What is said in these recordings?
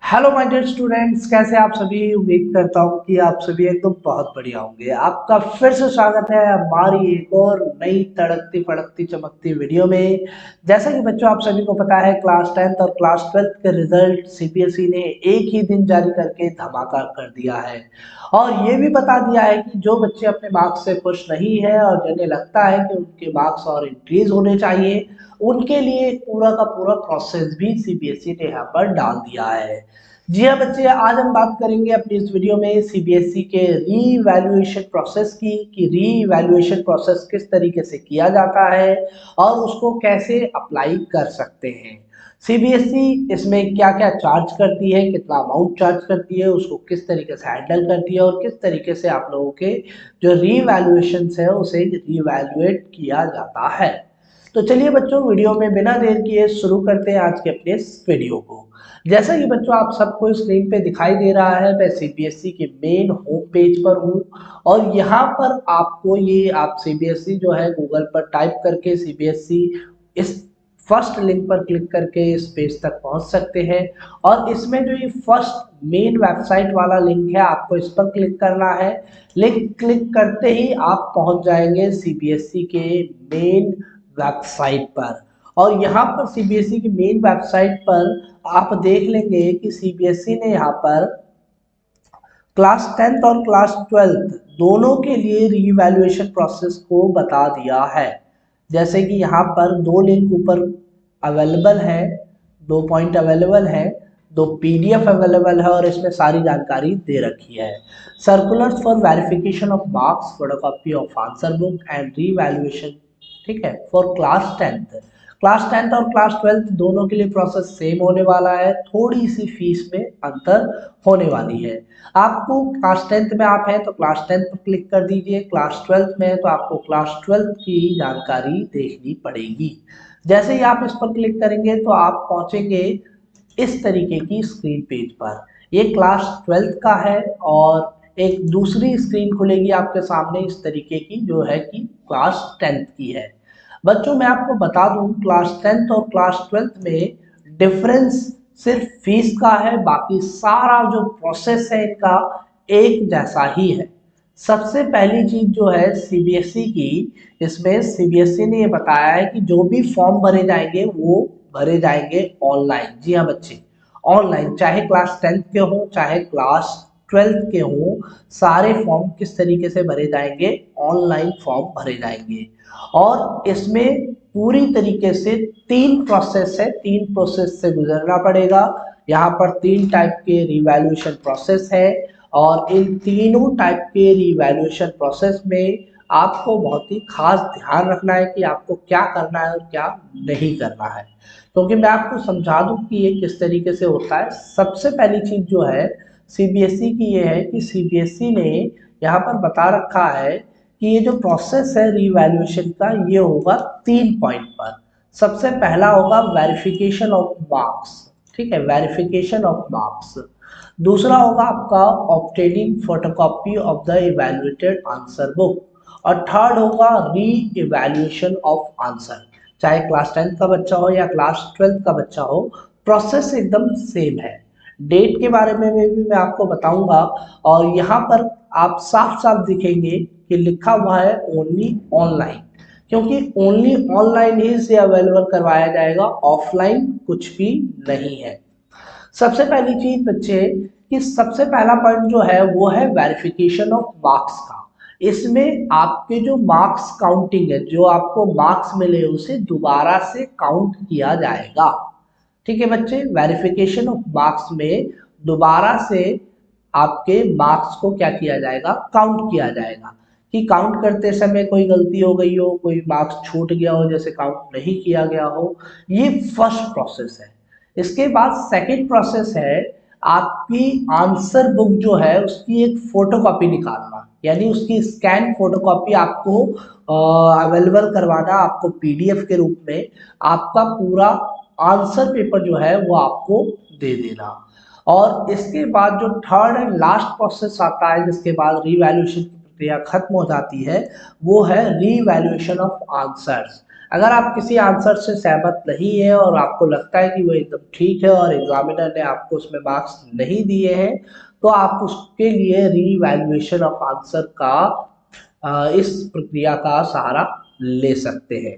Hello my dear students, कैसे आप सभी। उम्मीद करता हूँ कि आप सभी एकदम बहुत बढ़िया होंगे। आपका फिर से स्वागत है हमारी एक और नई तड़कती फड़कती चमकती वीडियो में। जैसा कि बच्चों आप सभी को पता है, क्लास 10th और क्लास 12th के रिजल्ट सीबीएसई ने एक ही दिन जारी करके धमाका कर दिया है और ये भी बता दिया है कि जो बच्चे अपने मार्क्स से खुश नहीं है और जिन्हें लगता है कि उनके मार्क्स और इंक्रीज होने चाहिए, उनके लिए पूरा का पूरा प्रोसेस भी सीबीएसई ने यहाँ पर डाल दिया है। जी हाँ बच्चे, आज हम बात करेंगे अपनी इस वीडियो में सीबीएसई के रीवैल्यूएशन प्रोसेस की कि रीवैल्यूएशन प्रोसेस किस तरीके से किया जाता है और उसको कैसे अप्लाई कर सकते हैं। सीबीएसई इसमें क्या क्या चार्ज करती है, कितना अमाउंट चार्ज करती है, उसको किस तरीके से हैंडल करती है और किस तरीके से आप लोगों के जो रीवैल्यूएशन है उसे रीवैल्यूएट किया जाता है। तो चलिए बच्चों, वीडियो में बिना देर किए शुरू करते हैं आज के अपने इस वीडियो को। जैसा कि बच्चों आप सबको स्क्रीन पे दिखाई दे रहा है, मैं सीबीएसई के मेन होम पेज पर हूँ और यहाँ पर आपको ये आप सीबीएसई जो है गूगल पर टाइप करके सीबीएसई इस फर्स्ट लिंक पर क्लिक करके इस पेज तक पहुंच सकते हैं। और इसमें जो ये फर्स्ट मेन वेबसाइट वाला लिंक है, आपको इस पर क्लिक करना है। लिंक क्लिक करते ही आप पहुंच जाएंगे सीबीएसई के मेन वेबसाइट पर। और यहाँ पर सीबीएसई की मेन वेबसाइट पर आप देख लेंगे कि सीबीएसई ने यहाँ पर क्लास 10th और क्लास 12th दोनों के लिए रीवैल्यूएशन प्रोसेस को बता दिया है। जैसे कि यहाँ पर दो लिंक ऊपर अवेलेबल है, दो पॉइंट अवेलेबल है, दो पीडीएफ अवेलेबल है और इसमें सारी जानकारी दे रखी है। Circulars for verification of marks, photocopy of answer book and revaluation, ठीक है, for class 10th। Class 10th और क्लास 12th दोनों के लिए प्रोसेस सेम होने वाला है, थोड़ी सी फीस में अंतर होने वाली है। आपको क्लास 10th में आप हैं तो क्लास 10th पर क्लिक कर दीजिए, क्लास 12th में है तो आपको क्लास 12th की जानकारी देखनी पड़ेगी। जैसे ही आप इस पर क्लिक करेंगे तो आप पहुंचेंगे इस तरीके की स्क्रीन पेज पर। ये क्लास 12th का है और एक दूसरी स्क्रीन खुलेगी आपके सामने इस तरीके की, जो है कि क्लास 10th की है। बच्चों मैं आपको बता दूं, क्लास 10th और क्लास 12th में डिफरेंस सिर्फ फीस का है, बाकी सारा जो प्रोसेस है इनका एक जैसा ही है। सबसे पहली चीज जो है सीबीएसई की, इसमें सीबीएसई ने ये बताया है कि जो भी फॉर्म भरे जाएंगे वो भरे जाएंगे ऑनलाइन। जी हाँ बच्चे, ऑनलाइन, चाहे क्लास 10th के हो चाहे क्लास 12th के हो, सारे फॉर्म किस तरीके से भरे जाएंगे, ऑनलाइन फॉर्म भरे जाएंगे। और इसमें पूरी तरीके से तीन प्रोसेस है, तीन प्रोसेस से गुजरना पड़ेगा। यहाँ पर तीन टाइप के रिवैल्यूएशन प्रोसेस है और इन तीनों टाइप के रिवैल्यूएशन प्रोसेस में आपको बहुत ही खास ध्यान रखना है कि आपको क्या करना है और क्या नहीं करना है। क्योंकि मैं आपको समझा दूं कि ये किस तरीके से होता है। सबसे पहली चीज जो है सीबीएसई की ये है कि सीबीएसई ने यहाँ पर बता रखा है कि ये जो प्रोसेस है रीवैल्यूएशन का, ये होगा तीन पॉइंट पर। सबसे पहला होगा वेरिफिकेशन ऑफ मार्क्स, ठीक है, वेरिफिकेशन ऑफ मार्क्स। दूसरा होगा आपका obtaining photocopy of the evaluated answer book और थर्ड होगा री इवैल्यूएशन ऑफ आंसर। चाहे क्लास 10th का बच्चा हो या क्लास 12th का बच्चा हो, प्रोसेस एकदम सेम है। डेट के बारे में भी मैं आपको बताऊंगा और यहाँ पर आप साफ साफ दिखेंगे कि लिखा हुआ है ओनली ऑनलाइन, क्योंकि ओनली ऑनलाइन ही से अवेलेबल करवाया जाएगा, ऑफलाइन कुछ भी नहीं है। सबसे पहली चीज बच्चे कि सबसे पहला पॉइंट जो है वो है वेरिफिकेशन ऑफ मार्क्स का। इसमें आपके जो मार्क्स काउंटिंग है, जो आपको मार्क्स मिले उसे दोबारा से काउंट किया जाएगा। ठीक है बच्चे, वेरिफिकेशन ऑफ मार्क्स में दोबारा से आपके मार्क्स को क्या किया जाएगा, काउंट किया जाएगा। कि काउंट करते समय कोई गलती हो गई हो, कोई मार्क्स छूट गया हो, जैसे काउंट नहीं किया गया हो, ये फर्स्ट प्रोसेस है। इसके बाद सेकंड प्रोसेस है आपकी आंसर बुक जो है उसकी एक फोटोकॉपी निकालना, यानी उसकी स्कैन फोटोकॉपी आपको अवेलेबल करवाना, आपको पीडीएफ के रूप में आपका पूरा आंसर पेपर जो है वो आपको दे देना। और इसके बाद जो थर्ड एंड लास्ट प्रोसेस आता है, जिसके बाद रीवैल्यूएशन की प्रक्रिया खत्म हो जाती है, वो है रीवैल्यूएशन ऑफ आंसर्स। अगर आप किसी आंसर से सहमत नहीं है और आपको लगता है कि वो एकदम ठीक है और एग्जामिनर ने आपको उसमें मार्क्स नहीं दिए हैं, तो आप उसके लिए रीवैल्यूएशन ऑफ आंसर का इस प्रक्रिया का सहारा ले सकते हैं।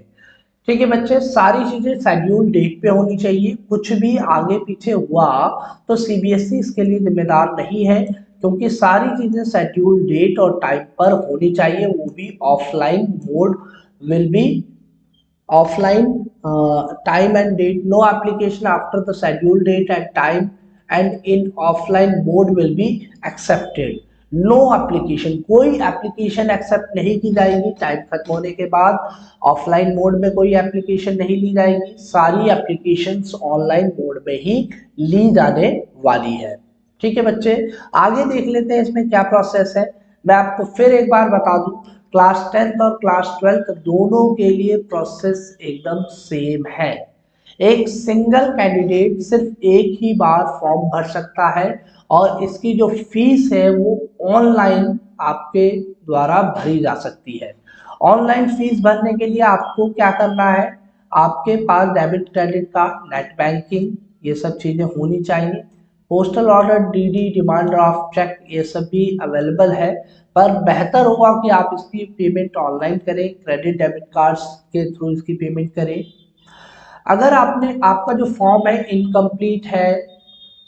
ठीक है बच्चे, सारी चीजें शेड्यूल डेट पे होनी चाहिए। कुछ भी आगे पीछे हुआ तो सीबीएसई इसके लिए जिम्मेदार नहीं है, क्योंकि सारी चीजें शेड्यूल डेट और टाइम पर होनी चाहिए, वो भी offline mode will be offline time and date, no application after the scheduled date and time and in offline mode will be accepted. No application, कोई एप्लीकेशन एक्सेप्ट नहीं की जाएगी टाइम खत्म होने के बाद। ऑफलाइन मोड में कोई एप्लीकेशन नहीं ली जाएगी, सारी एप्लीकेशंस ऑनलाइन मोड में ही ली जाने वाली है। ठीक है बच्चे, आगे देख लेते हैं इसमें क्या प्रोसेस है। मैं आपको फिर एक बार बता दूं, क्लास 10th और क्लास 12th दोनों के लिए प्रोसेस एकदम सेम है। एक सिंगल कैंडिडेट सिर्फ एक ही बार फॉर्म भर सकता है और इसकी जो फीस है वो ऑनलाइन आपके द्वारा भरी जा सकती है। ऑनलाइन फीस भरने के लिए आपको क्या करना है, आपके पास debit credit card, net banking, ये सब चीज़ें होनी चाहिए। Postal order, DD, demand draft, cheque, ये सब भी अवेलेबल है, पर बेहतर होगा कि आप इसकी पेमेंट ऑनलाइन करें, क्रेडिट डेबिट कार्ड्स के थ्रू इसकी पेमेंट करें। अगर आपका जो फॉर्म है इनकम्प्लीट है,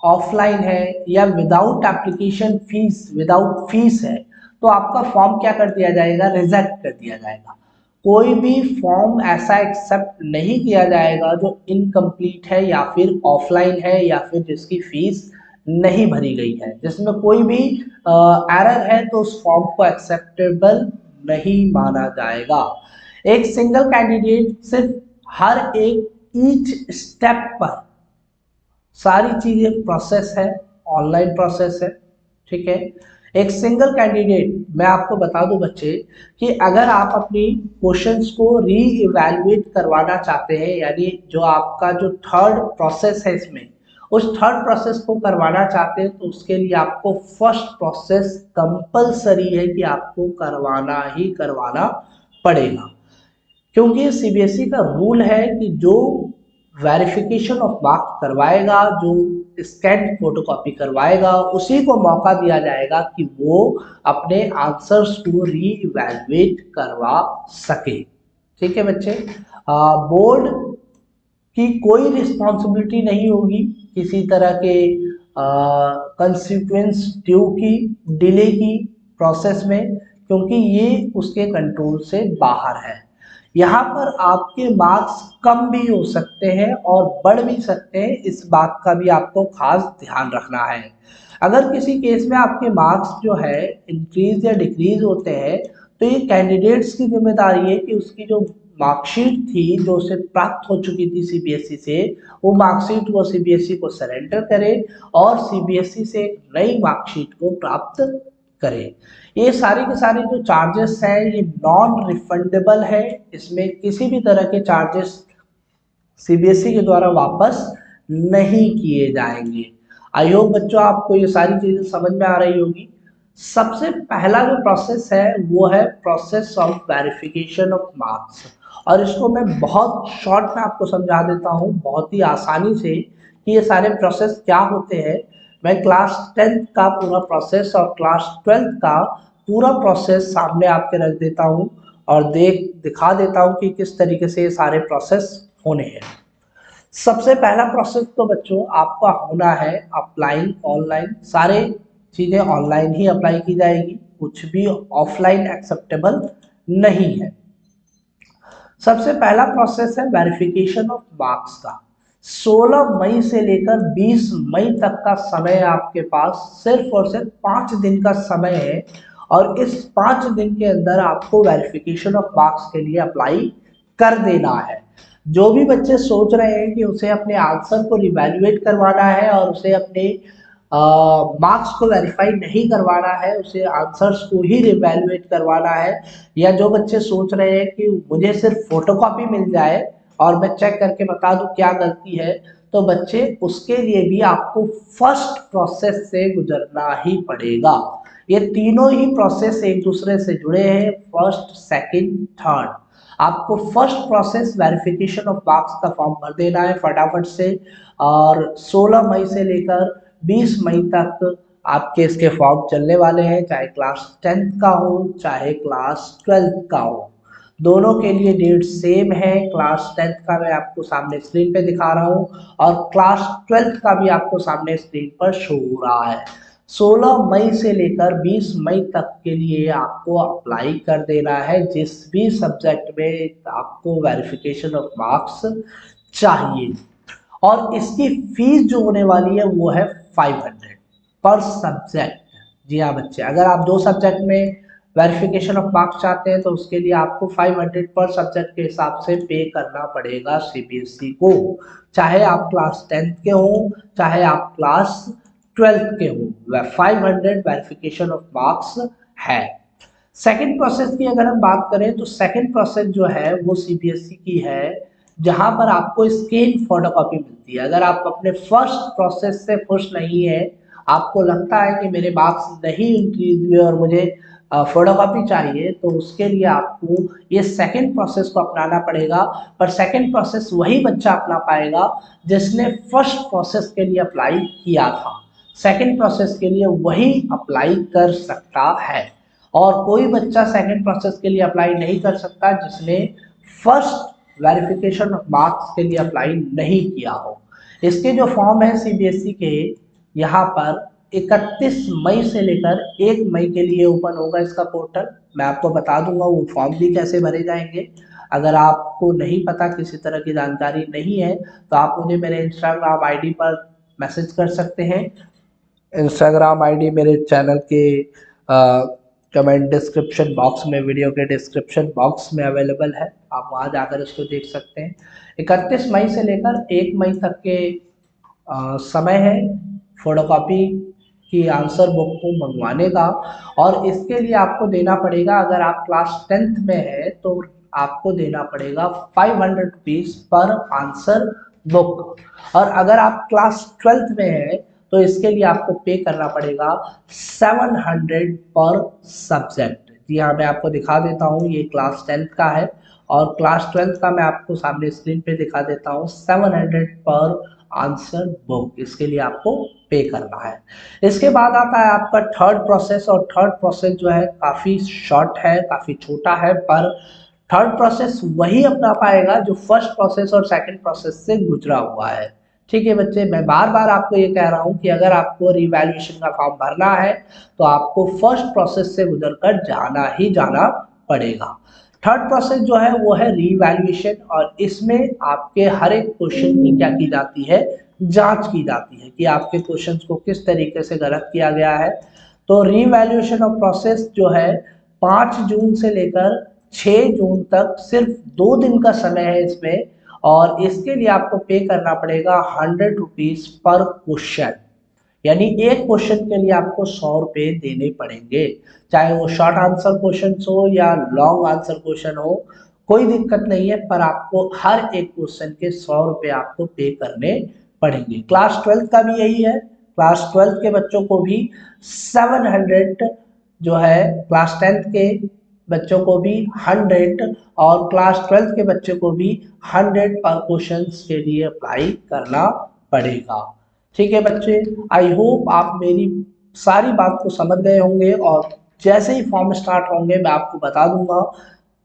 ऑफलाइन है या without application fees, without fees है, तो आपका फॉर्म क्या कर दिया जाएगा, रिजेक्ट कर दिया जाएगा। कोई भी फॉर्म ऐसा एक्सेप्ट नहीं किया जाएगा जो इनकम्प्लीट है या फिर ऑफलाइन है या फिर जिसकी फीस नहीं भरी गई है, जिसमें कोई भी एरर है, तो उस फॉर्म को एक्सेप्टेबल नहीं माना जाएगा। एक सिंगल कैंडिडेट सिर्फ हर एक ईच स्टेप पर सारी चीजें प्रोसेस है, ऑनलाइन प्रोसेस है। ठीक है, एक सिंगल कैंडिडेट, मैं आपको बता दूं बच्चे कि अगर आप अपनी क्वेश्चंस को री इवैल्यूएट करवाना चाहते हैं, यानी जो आपका जो थर्ड प्रोसेस है इसमें, उस थर्ड प्रोसेस को करवाना चाहते हैं, तो उसके लिए आपको फर्स्ट प्रोसेस कंपलसरी है कि आपको करवाना ही करवाना पड़ेगा। क्योंकि सीबीएसई का रूल है कि जो वेरिफिकेशन ऑफ मार्क्स करवाएगा, जो स्कैन फोटोकॉपी करवाएगा, उसी को मौका दिया जाएगा कि वो अपने आंसर्स को री इवैल्यूएट करवा सके। ठीक है बच्चे, बोर्ड की कोई रिस्पॉन्सिबिलिटी नहीं होगी किसी तरह के कंसिक्वेंस ड्यू की, डिले की प्रोसेस में, क्योंकि ये उसके कंट्रोल से बाहर है। यहाँ पर आपके मार्क्स कम भी हो सकते हैं और बढ़ भी सकते हैं, इस बात का भी आपको खास ध्यान रखना है। अगर किसी केस में आपके मार्क्स जो है इंक्रीज या डिक्रीज होते हैं, तो ये कैंडिडेट्स की जिम्मेदारी है कि उसकी जो मार्कशीट थी जो उसे प्राप्त हो चुकी थी सीबीएसई से, वो मार्कशीट वो सीबीएसई को सरेंडर करे और सीबीएसई से एक नई मार्कशीट को प्राप्त करे। ये सारी के सारी जो चार्जेस है ये नॉन रिफंडेबल है, इसमें किसी भी तरह के चार्जेस सीबीएसई के द्वारा वापस नहीं किए जाएंगे। आई होप बच्चों आपको ये सारी चीजें समझ में आ रही होगी। सबसे पहला जो प्रोसेस है वो है process of verification of marks, और इसको मैं बहुत शॉर्ट में आपको समझा देता हूँ बहुत ही आसानी से कि ये सारे प्रोसेस क्या होते हैं। मैं क्लास 10th का पूरा प्रोसेस और क्लास 12th का पूरा प्रोसेस सामने आपके रख देता हूँ और दिखा देता हूँ कि किस तरीके से ये सारे प्रोसेस होने हैं। सबसे पहला प्रोसेस तो बच्चों आपका होना है अप्लाइंग ऑनलाइन। सारे चीज़ें ऑनलाइन ही अप्लाई की जाएगी, कुछ भी ऑफलाइन एक्सेप्टेबल नहीं है। सबसे पहला प्रोसेस है वेरिफिकेशन ऑफ मार्क्स का। 16 मई से लेकर 20 मई तक का समय आपके पास, सिर्फ और सिर्फ 5 दिन का समय है, और इस 5 दिन के अंदर आपको वेरिफिकेशन ऑफ मार्क्स के लिए अप्लाई कर देना है। जो भी बच्चे सोच रहे हैं कि उसे अपने आंसर को रिवैल्यूएट करवाना है और उसे अपने मार्क्स को वेरीफाई नहीं करवाना है, उसे आंसर्स को ही रिवैल्यूएट करवाना है, या जो बच्चे सोच रहे हैं कि मुझे सिर्फ फोटोकॉपी मिल जाए और मैं चेक करके बता दूं क्या गलती है, तो बच्चे उसके लिए भी आपको फर्स्ट प्रोसेस से गुजरना ही पड़ेगा। ये तीनों ही प्रोसेस एक दूसरे से जुड़े हैं, फर्स्ट, सेकंड, थर्ड। आपको first process verification of marks का फॉर्म भर देना है फटाफट से, और 16 मई से लेकर 20 मई तक आपके इसके फॉर्म चलने वाले हैं, चाहे क्लास 10th का हो चाहे क्लास 12th का हो, दोनों के लिए डेट सेम है। क्लास 10th का मैं आपको सामने स्क्रीन पे दिखा रहा हूँ और क्लास 12th का भी आपको सामने स्क्रीन पर शो हो रहा है। 16 मई से लेकर 20 मई तक के लिए आपको अप्लाई कर देना है जिस भी सब्जेक्ट में आपको वेरिफिकेशन ऑफ मार्क्स चाहिए। और इसकी फीस जो होने वाली है वो है 500 पर सब्जेक्ट। जी हाँ बच्चे, अगर आप 2 सब्जेक्ट में वेरिफिकेशन ऑफ मार्क्स चाहते हैं तो उसके लिए आपको 500 पर सब्जेक्ट के हिसाब से पे करना पड़ेगा सीबीएसई को, चाहे आप क्लास 10th के हो चाहे आप क्लास 12th के हो। 500 वेरिफिकेशन ऑफ मार्क्स है। सेकंड प्रोसेस की अगर हम बात करें तो सेकंड प्रोसेस जो है वो सीबीएसई की है, जहां पर आपको स्कैन फोटोकॉपी मिलती है। अगर आप अपने फर्स्ट प्रोसेस से खुश नहीं है, आपको लगता है कि मेरे मार्क्स नहीं इंक्रीज हुए और मुझे फोटोकॉपी चाहिए, तो उसके लिए आपको ये सेकंड प्रोसेस को अपनाना पड़ेगा। पर सेकंड प्रोसेस वही बच्चा अपना पाएगा जिसने फर्स्ट प्रोसेस के लिए अप्लाई किया था। सेकंड प्रोसेस के लिए वही अप्लाई कर सकता है, और कोई बच्चा सेकंड प्रोसेस के लिए अप्लाई नहीं कर सकता जिसने फर्स्ट वेरिफिकेशन ऑफ मार्क्स के लिए अप्लाई नहीं किया हो। इसके जो फॉर्म है सीबीएसई के, यहाँ पर 31 मई से लेकर 1 मई के लिए ओपन होगा इसका पोर्टल। मैं आपको बता दूंगा वो फॉर्म भी कैसे भरे जाएंगे। अगर आपको नहीं पता, किसी तरह की जानकारी नहीं है, तो आप मुझे मेरे इंस्टाग्राम आईडी पर मैसेज कर सकते हैं। इंस्टाग्राम आईडी मेरे चैनल के कमेंट डिस्क्रिप्शन बॉक्स में, वीडियो के डिस्क्रिप्शन बॉक्स में अवेलेबल है, आप वहाँ जाकर इसको देख सकते हैं। 31 मई से लेकर 1 मई तक के समय है फोटोकॉपी की आंसर बुक को मंगवाने का। और इसके लिए आपको देना पड़ेगा, अगर आप क्लास 10th में है तो आपको देना पड़ेगा 500 रुपीज़ पर आंसर बुक, और अगर आप क्लास 12th में है तो इसके लिए आपको पे करना पड़ेगा 700 पर सब्जेक्ट। जी हाँ, मैं आपको दिखा देता हूँ, ये क्लास 10th का है और क्लास 12th का मैं आपको सामने स्क्रीन पे दिखा देता हूँ। 700 पर आंसर बुक, इसके लिए आपको पे करना है। इसके बाद आता है आपका थर्ड प्रोसेस, और थर्ड प्रोसेस जो है काफ़ी शॉर्ट है, काफ़ी छोटा है, पर थर्ड प्रोसेस वही अपना पाएगा जो फर्स्ट प्रोसेस और सेकंड प्रोसेस से गुजरा हुआ है। ठीक है बच्चे, मैं बार बार आपको ये कह रहा हूँ कि अगर आपको रिवैल्यूएशन का फॉर्म भरना है तो आपको फर्स्ट प्रोसेस से गुजरकर जाना ही जाना पड़ेगा। थर्ड प्रोसेस जो है वो है रीवैल्यूएशन, और इसमें आपके हर एक क्वेश्चन की क्या की जाती है, जांच की जाती है कि आपके क्वेश्चंस को किस तरीके से गलत किया गया है। तो रीवैल्यूएशन ऑफ प्रोसेस जो है 5 जून से लेकर 6 जून तक सिर्फ 2 दिन का समय है इसमें, और इसके लिए आपको पे करना पड़ेगा 100 रुपीज़ पर क्वेश्चन। यानी एक क्वेश्चन के लिए आपको 100 रुपये देने पड़ेंगे, चाहे वो शॉर्ट आंसर क्वेश्चन हो या लॉन्ग आंसर क्वेश्चन हो, कोई दिक्कत नहीं है, पर आपको हर एक क्वेश्चन के 100 रुपये आपको पे करने पड़ेंगे। क्लास 12th का भी यही है, क्लास 12th के बच्चों को भी 700 जो है, क्लास 10th के बच्चों को भी 100 और क्लास 12th के बच्चे को भी 100 पर क्वेश्चन के लिए अप्लाई करना पड़ेगा। ठीक है बच्चे, आई होप आप मेरी सारी बात को समझ गए होंगे, और जैसे ही फॉर्म स्टार्ट होंगे मैं आपको बता दूंगा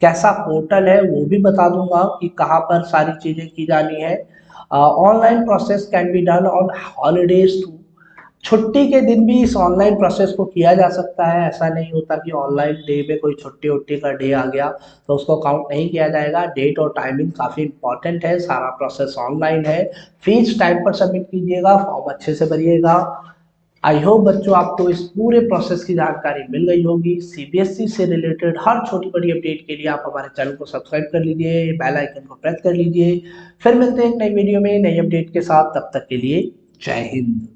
कैसा पोर्टल है, वो भी बता दूंगा कि कहाँ पर सारी चीज़ें की जानी है। Online process can be done on holidays too, छुट्टी के दिन भी इस ऑनलाइन प्रोसेस को किया जा सकता है। ऐसा नहीं होता कि ऑनलाइन डे में कोई छुट्टी उट्टी का डे आ गया तो उसको काउंट नहीं किया जाएगा। डेट और टाइमिंग काफ़ी इंपॉर्टेंट है, सारा प्रोसेस ऑनलाइन है। फीस टाइम पर सबमिट कीजिएगा, फॉर्म अच्छे से भरिएगा। आई होप बच्चों आपको इस पूरे प्रोसेस की जानकारी मिल गई होगी। सीबीएसई से रिलेटेड हर छोटी बड़ी अपडेट के लिए आप हमारे चैनल को सब्सक्राइब कर लीजिए, बेल आइकन को प्रेस कर लीजिए। फिर मिलते हैं एक नई वीडियो में नई अपडेट के साथ, तब तक के लिए जय हिंद।